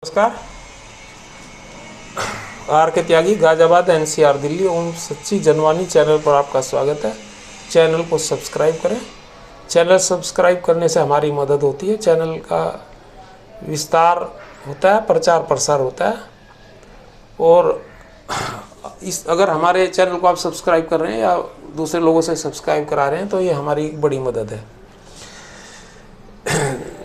नमस्कार। Are K Tyagi, Ghaziabad, NCR, Delhi. ओम सच्ची Janwani channel पर आपका स्वागत है। चैनल को सब्सक्राइब करें। चैनल सब्सक्राइब करने से हमारी मदद होती है, चैनल का विस्तार होता है, प्रचार प्रसार होता है। और अगर हमारे चैनल को आप सब्सक्राइब कर रहे हैं या दूसरे लोगों से सब्सक्राइब करा रहे हैं तो ये हमारी एक बड़ी मदद है।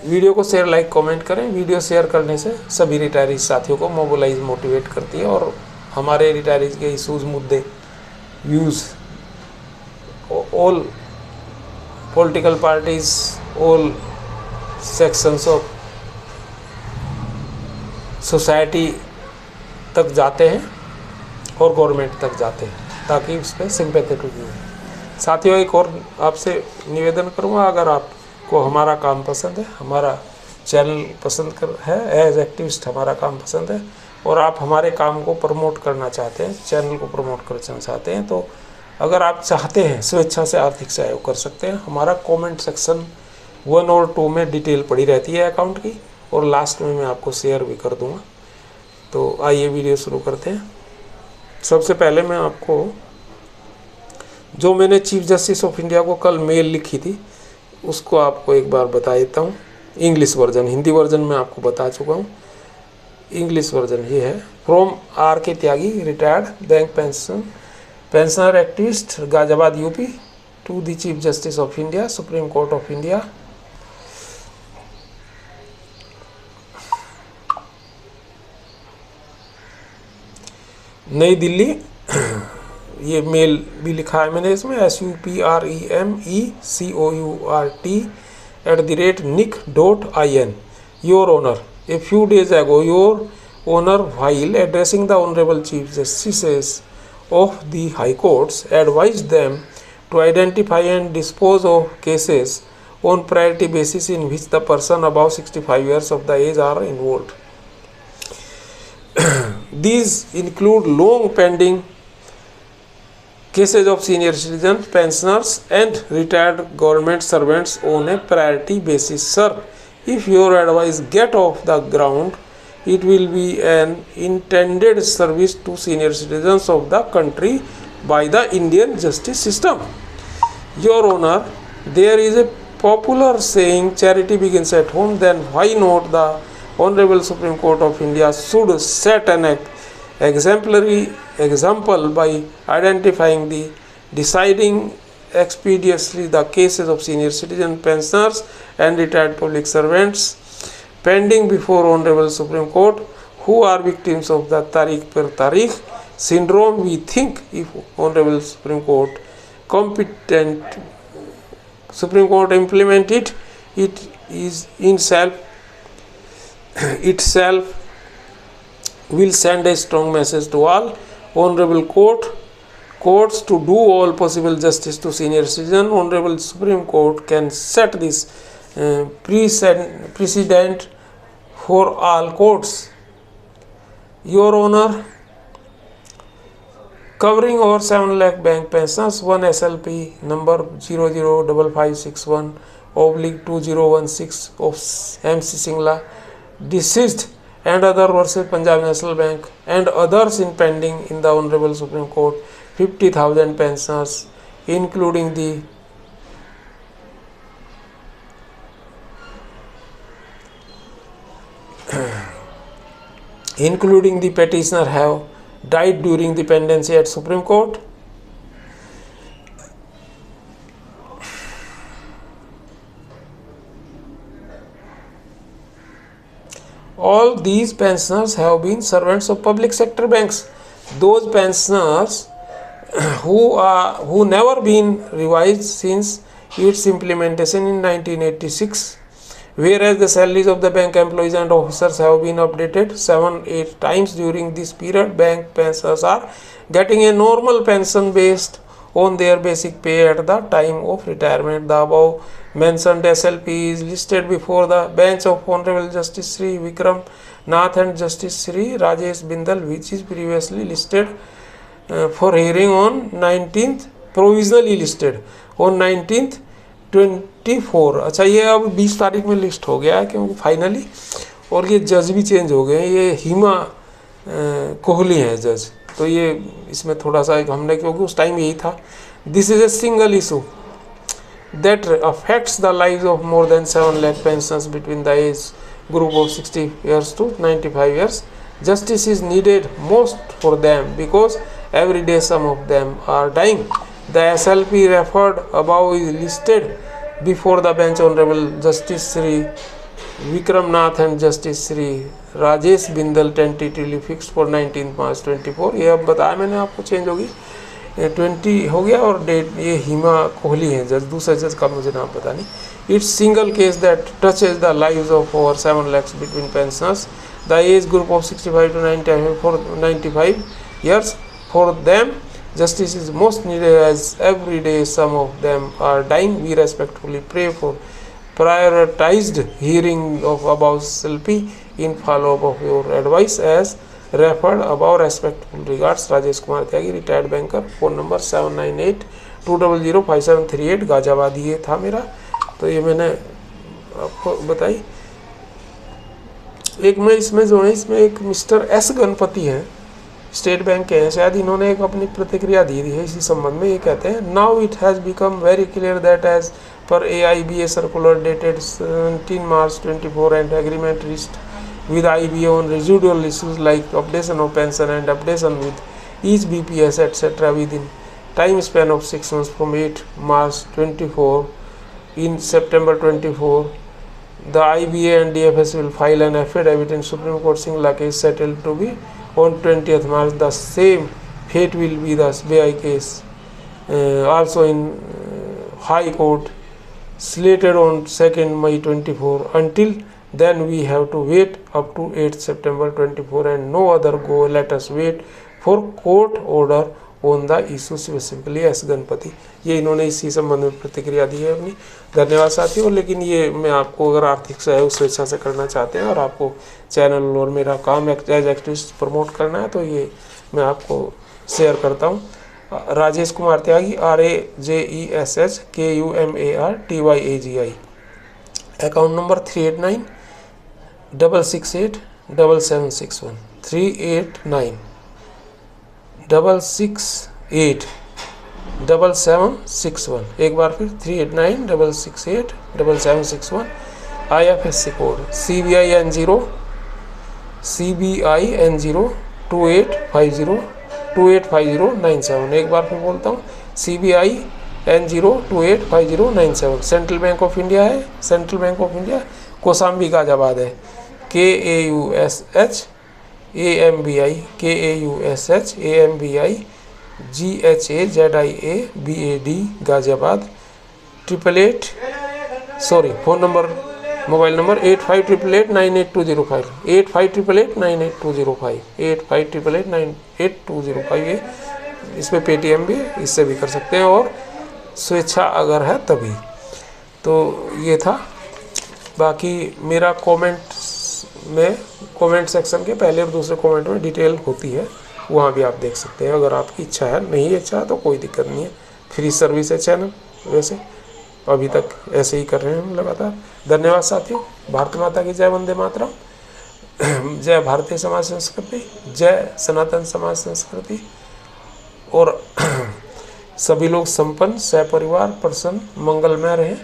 वीडियो को शेयर, लाइक, कमेंट करें। वीडियो शेयर करने से सभी रिटायरीज साथियों को मोबिलाइज, मोटिवेट करती है और हमारे रिटायरीज के इशूज़, मुद्दे, views, all political parties, all sections of society तक जाते हैं और गवर्नमेंट तक जाते हैं ताकि उस पर सिंपैथेटिक व्यू हो। साथियों, एक और आपसे निवेदन करूँगा, अगर आपको हमारा काम पसंद है, हमारा चैनल पसंद है, एज एक्टिविस्ट हमारा काम पसंद है और आप हमारे काम को प्रमोट करना चाहते हैं, चैनल को प्रमोट करना चाहते हैं, तो अगर आप चाहते हैं स्वेच्छा से आर्थिक सहयोग कर सकते हैं। हमारा कमेंट सेक्शन 1 और 2 में डिटेल पड़ी रहती है अकाउंट की, और लास्ट में मैं आपको शेयर भी कर दूँगा। तो आइए वीडियो शुरू करते हैं। सबसे पहले मैं आपको जो मैंने चीफ जस्टिस ऑफ इंडिया को कल मेल लिखी थी उसको आपको एक बार बता देता हूँ। इंग्लिश वर्जन, हिंदी वर्जन में आपको बता चुका हूँ। इंग्लिश वर्जन ये है। From R K Tyagi, retired bank pensioner activist, Ghaziabad, UP, to the chief justice of India, supreme court of India. नई दिल्ली। ये मेल भी लिखा है मैंने इसमें, supremourt@nic.in। Your honour, a few days ago your honour while addressing the honorable chief justices of the high courts advised them to identify and dispose of cases on priority basis in which the person above 65 years of the age are involved. These include long pending cases of senior citizens, pensioners and retired government servants on a priority basis. Sir, if your advice get off the ground, it will be an intended service to senior citizens of the country by the Indian justice system. Your Honor, there is a popular saying, charity begins at home. Then why not the Honorable Supreme Court of India should set an exemplary example by identifying the deciding expeditiously the cases of senior citizen, pensioners and retired public servants pending before Honorable Supreme Court who are victims of the Tariq per Tariq syndrome. We think if Honorable Supreme Court implement it, it is itself will send a strong message to all honorable courts to do all possible justice to senior citizen. Honorable Supreme Court can set this precedent for all courts. Your Honor, covering over 7 lakh bank pensioners, 1 SLP number 005561/2016 of MC Singla, deceased, and other versus Punjab National Bank and others in pending in the Honorable Supreme Court, 50,000 pensioners including the petitioner have died during the pendency at Supreme Court. All these pensioners have been servants of public sector banks. Those pensioners who never been revised since its implementation in 1986, whereas the salaries of the bank employees and officers have been updated 7-8 times during this period. Bank pensioners are getting a normal pension based on their basic pay at the time of retirement. The above mentioned SLP is listed before the bench of Honorable Justice Sri Vikram Nath and Justice Sri Rajesh Bindal, which is previously listed for hearing on 19th, provisionally listed on 19th 24। अच्छा, ये अब 20 तारीख में list हो गया है क्योंकि finally और ये जज भी चेंज हो गए, ये हिमा कोहली हैं जज। तो ये इसमें थोड़ा सा हमने, क्योंकि उस टाइम यही था। This is a single issue that affects the lives of more than 7 lakh pensioners between the age group of 60 years to 95 years. Justice is needed most for them because every day some of them are dying. The SLP referred above is listed before the bench Honorable Justice Sri Vikram Nath and Justice Sri Rajesh Bindal tentatively fixed for 19 March 24। ये अब बताया मैंने आपको, change होगी 20 हो गया। और date ये हिमा कोहली है जज, दूसरे जज का मुझे नाम पता नहीं। It's single case that touches the lives of over 7 lakhs between pensioners the age group of 65 to 95 years। For them justice is most needed as every day some of them are dying। We respectfully pray for prioritized hearing of above SLP in follow up of your advice as referred above. Respectful regards Rajesh Kumar Tyagi, retired banker. Phone number 7982005738 Ghaziabad. ये था मेरा, तो ये मैंने आपको बताई। एक मैं इसमें जो है, इसमें एक मिस्टर एस गणपति हैं, स्टेट बैंक के हैं शायद, इन्होंने एक अपनी प्रतिक्रिया दी है इसी संबंध में। ये कहते हैं, now it has become very clear that as per AIBA circular dated 17 March 24 and agreement reached with IBA on residual issues like updation of pension and updation with each BPS etc. within time span of 6 months from 8 March 24 in September 24, the IBA and DFS will file an affidavit in Supreme Court Singla case settled to be on 20th March. The same fate will be the SBI case also in High Court slated on 2nd May 24. Until then we have to wait up to 8 September 24 and no other go. Let us wait for court order on the issue specifically। S Ganpati, ये इन्होंने इसी संबंध में प्रतिक्रिया दी है अपनी। धन्यवाद साथियों। लेकिन ये मैं आपको, अगर आर्थिक सहयोग स्वेच्छा से करना चाहते हैं और आपको चैनल और मेरा काम एज एक्टिविस्ट प्रमोट करना है, तो ये मैं आपको शेयर करता हूँ। राजेश कुमार त्यागी, RAJESHKUMARTYAGI, अकाउंट नंबर 389-668-7761 389-668-7761। एक बार फिर 389-668-7761। IFSC कोड CBIN0 2850 एक बार फिर बोलता हूँ, CBIN0 285097। Central bank of India है, central bank of India Kosambi Ghaziabad है, KAUSHAMBI GHAZIABAD Ghaziabad. 888 phone number, mobile number 8588898205 8588898205 8588898205। ये इसमें पेटीएम भी, इससे भी कर सकते हैं, और स्वेच्छा अगर है तभी। तो ये था। बाकी मेरा कमेंट सेक्शन के पहले और दूसरे कमेंट में डिटेल होती है, वहाँ भी आप देख सकते हैं अगर आपकी इच्छा है। नहीं इच्छा है तो कोई दिक्कत नहीं है, फ्री सर्विस है चैनल। वैसे अभी तक ऐसे ही कर रहे हैं हम लगातार। धन्यवाद साथियों। भारत माता की जय, वंदे मातरम। जय भारतीय समाज संस्कृति, जय सनातन समाज संस्कृति। और सभी लोग संपन्न, सपरिवार, प्रसन्न, मंगलमय रहें।